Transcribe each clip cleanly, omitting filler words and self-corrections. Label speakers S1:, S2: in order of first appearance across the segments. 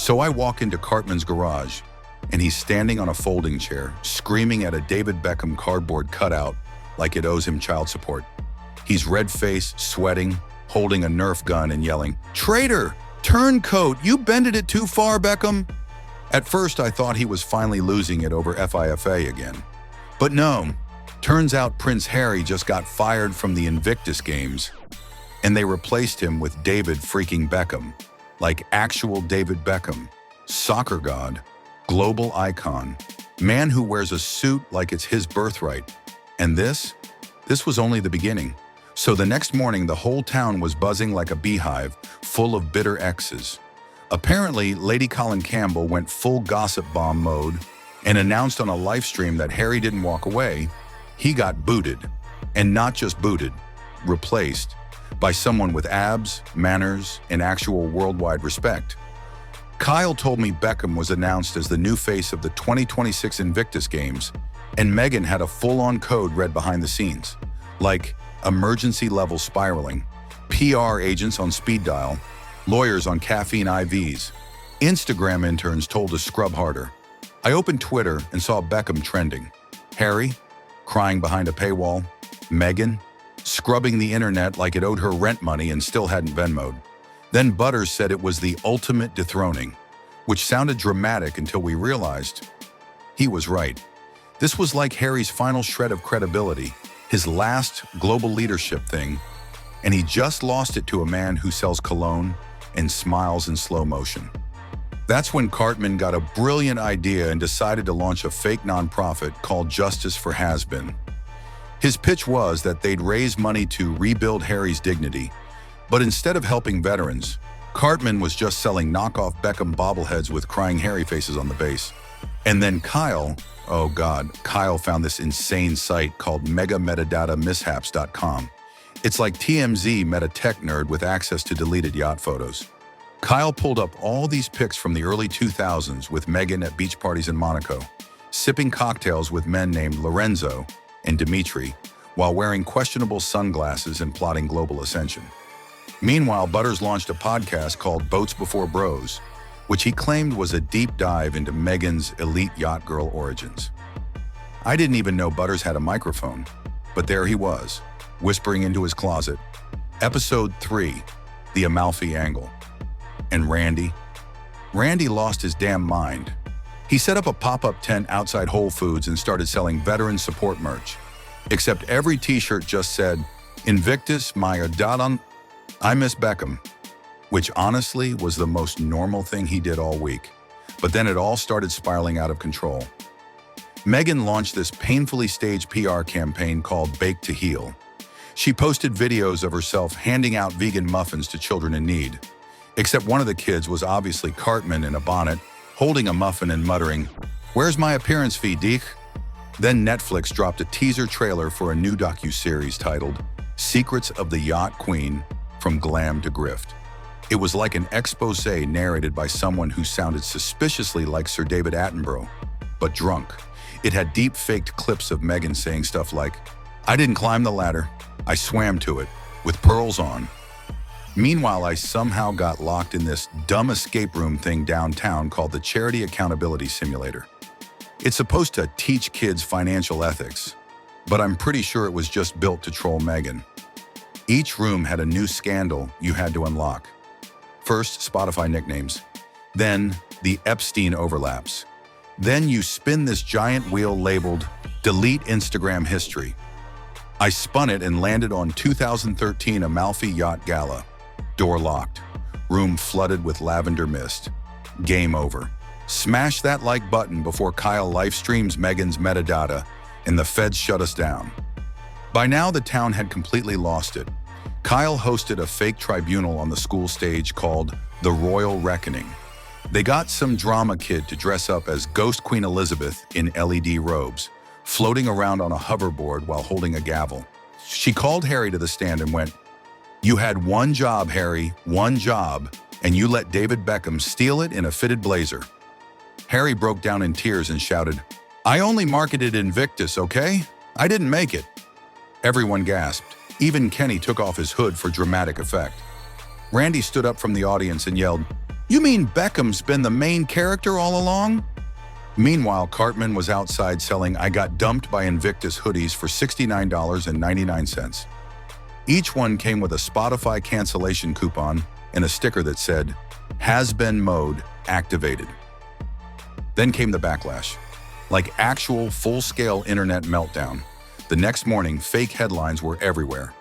S1: So I walk into Cartman's garage, and he's standing on a folding chair, screaming at a David Beckham cardboard cutout like it owes him child support. He's red-faced, sweating, holding a Nerf gun and yelling, "Traitor! Turncoat! You bended it too far, Beckham!" At first, I thought he was finally losing it over FIFA again. But no, turns out Prince Harry just got fired from the Invictus Games, and they replaced him with David freaking Beckham, like actual David Beckham, soccer god, global icon, man who wears a suit like it's his birthright. And this was only the beginning. So the next morning, the whole town was buzzing like a beehive, full of bitter exes. Apparently, Lady Colin Campbell went full gossip bomb mode and announced on a live stream that Harry didn't walk away, he got booted. And not just booted, replaced by someone with abs, manners, and actual worldwide respect. Kyle told me Beckham was announced as the new face of the 2026 Invictus Games, and Meghan had a full-on code read behind the scenes, like emergency level spiraling, PR agents on speed dial, lawyers on caffeine IVs, Instagram interns told to scrub harder. I opened Twitter and saw Beckham trending. Harry, crying behind a paywall. Meghan, scrubbing the internet like it owed her rent money and still hadn't Venmo'd. Then Butters said it was the ultimate dethroning, which sounded dramatic until we realized he was right. This was like Harry's final shred of credibility, his last global leadership thing, and he just lost it to a man who sells cologne and smiles in slow motion. That's when Cartman got a brilliant idea and decided to launch a fake nonprofit called Justice for Has-Been. His pitch was that they'd raise money to rebuild Harry's dignity, but instead of helping veterans, Cartman was just selling knockoff Beckham bobbleheads with crying Harry faces on the base. And then Kyle found this insane site called Metadata It's like TMZ met a tech nerd with access to deleted yacht photos. Kyle pulled up all these pics from the early 2000s with Meghan at beach parties in Monaco, sipping cocktails with men named Lorenzo and Dimitri, while wearing questionable sunglasses and plotting global ascension. Meanwhile, Butters launched a podcast called Boats Before Bros, which he claimed was a deep dive into Meghan's elite yacht girl origins. I didn't even know Butters had a microphone, but there he was, whispering into his closet. Episode 3, The Amalfi Angle. And Randy lost his damn mind. He set up a pop-up tent outside Whole Foods and started selling veteran support merch. Except every t-shirt just said, Invictus, my Dathrones, I miss Beckham, which honestly was the most normal thing he did all week. But then it all started spiraling out of control. Meghan launched this painfully staged PR campaign called Bake to Heal. She posted videos of herself handing out vegan muffins to children in need. Except one of the kids was obviously Cartman in a bonnet, holding a muffin and muttering, "Where's my appearance fee, Deek?" Then Netflix dropped a teaser trailer for a new docuseries titled Secrets of the Yacht Queen, From Glam to Grift. It was like an expose narrated by someone who sounded suspiciously like Sir David Attenborough, but drunk. It had deep-faked clips of Meghan saying stuff like, "I didn't climb the ladder, I swam to it, with pearls on." Meanwhile, I somehow got locked in this dumb escape room thing downtown called the Charity Accountability Simulator. It's supposed to teach kids financial ethics, but I'm pretty sure it was just built to troll Meghan. Each room had a new scandal you had to unlock. First, Spotify nicknames. Then, the Epstein overlaps. Then you spin this giant wheel labeled Delete Instagram History. I spun it and landed on 2013 Amalfi Yacht Gala. Door locked. Room flooded with lavender mist. Game over. Smash that like button before Kyle live streams Meghan's metadata and the feds shut us down. By now, the town had completely lost it. Kyle hosted a fake tribunal on the school stage called The Royal Reckoning. They got some drama kid to dress up as Ghost Queen Elizabeth in LED robes, floating around on a hoverboard while holding a gavel. She called Harry to the stand and went, "You had one job, Harry, one job, and you let David Beckham steal it in a fitted blazer." Harry broke down in tears and shouted, "I only marketed Invictus, okay? I didn't make it." Everyone gasped. Even Kenny took off his hood for dramatic effect. Randy stood up from the audience and yelled, You mean Beckham's been the main character all along? Meanwhile, Cartman was outside selling I Got Dumped by Invictus hoodies for $69.99. Each one came with a Spotify cancellation coupon and a sticker that said, "Has been mode activated." Then came the backlash. Like actual full-scale internet meltdown. The next morning, fake headlines were everywhere.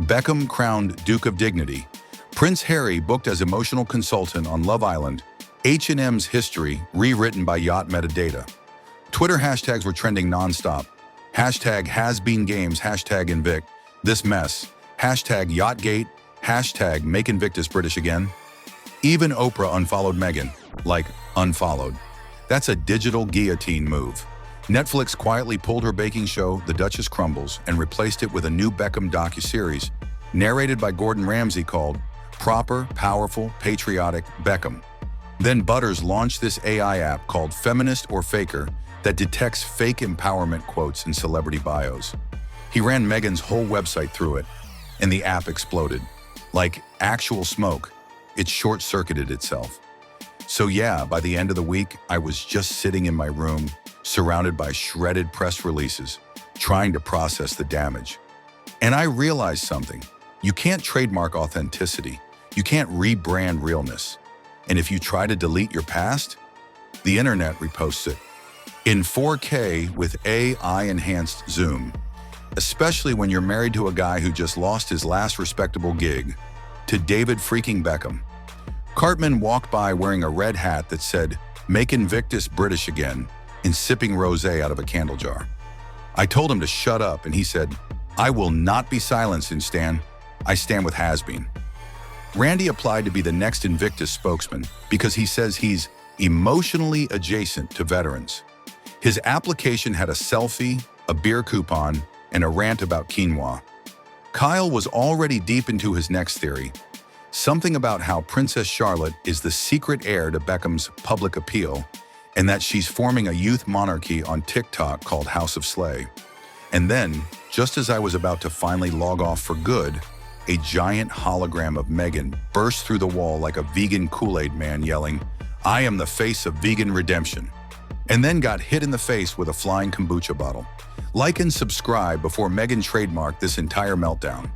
S1: Beckham crowned Duke of Dignity. Prince Harry booked as emotional consultant on Love Island. H&M's history rewritten by yacht metadata. Twitter hashtags were trending nonstop. Hashtag #HasBeenGames, hashtag Invict, this mess, hashtag Yachtgate, hashtag Make Invictus British Again. Even Oprah unfollowed Meghan. Like, unfollowed. That's a digital guillotine move. Netflix quietly pulled her baking show, The Duchess Crumbles, and replaced it with a new Beckham docuseries, narrated by Gordon Ramsay called Proper, Powerful, Patriotic Beckham. Then Butters launched this AI app called Feminist or Faker that detects fake empowerment quotes in celebrity bios. He ran Meghan's whole website through it, and the app exploded. Like actual smoke, it short-circuited itself. So yeah, by the end of the week, I was just sitting in my room, surrounded by shredded press releases, trying to process the damage. And I realized something. You can't trademark authenticity. You can't rebrand realness. And if you try to delete your past, the internet reposts it. In 4K with AI-enhanced zoom. Especially when you're married to a guy who just lost his last respectable gig, to David freaking Beckham. Cartman walked by wearing a red hat that said, "Make Invictus British Again," and sipping rosé out of a candle jar. I told him to shut up, and he said, "I will not be silenced, Stan. I stand with Has-Been." Randy applied to be the next Invictus spokesman because he says he's emotionally adjacent to veterans. His application had a selfie, a beer coupon, and a rant about quinoa. Kyle was already deep into his next theory, something about how Princess Charlotte is the secret heir to Beckham's public appeal, and that she's forming a youth monarchy on TikTok called House of Slay. And then, just as I was about to finally log off for good, a giant hologram of Meghan burst through the wall like a vegan Kool-Aid man yelling, "I am the face of vegan redemption," and then got hit in the face with a flying kombucha bottle. Like and subscribe before Meghan trademarked this entire meltdown.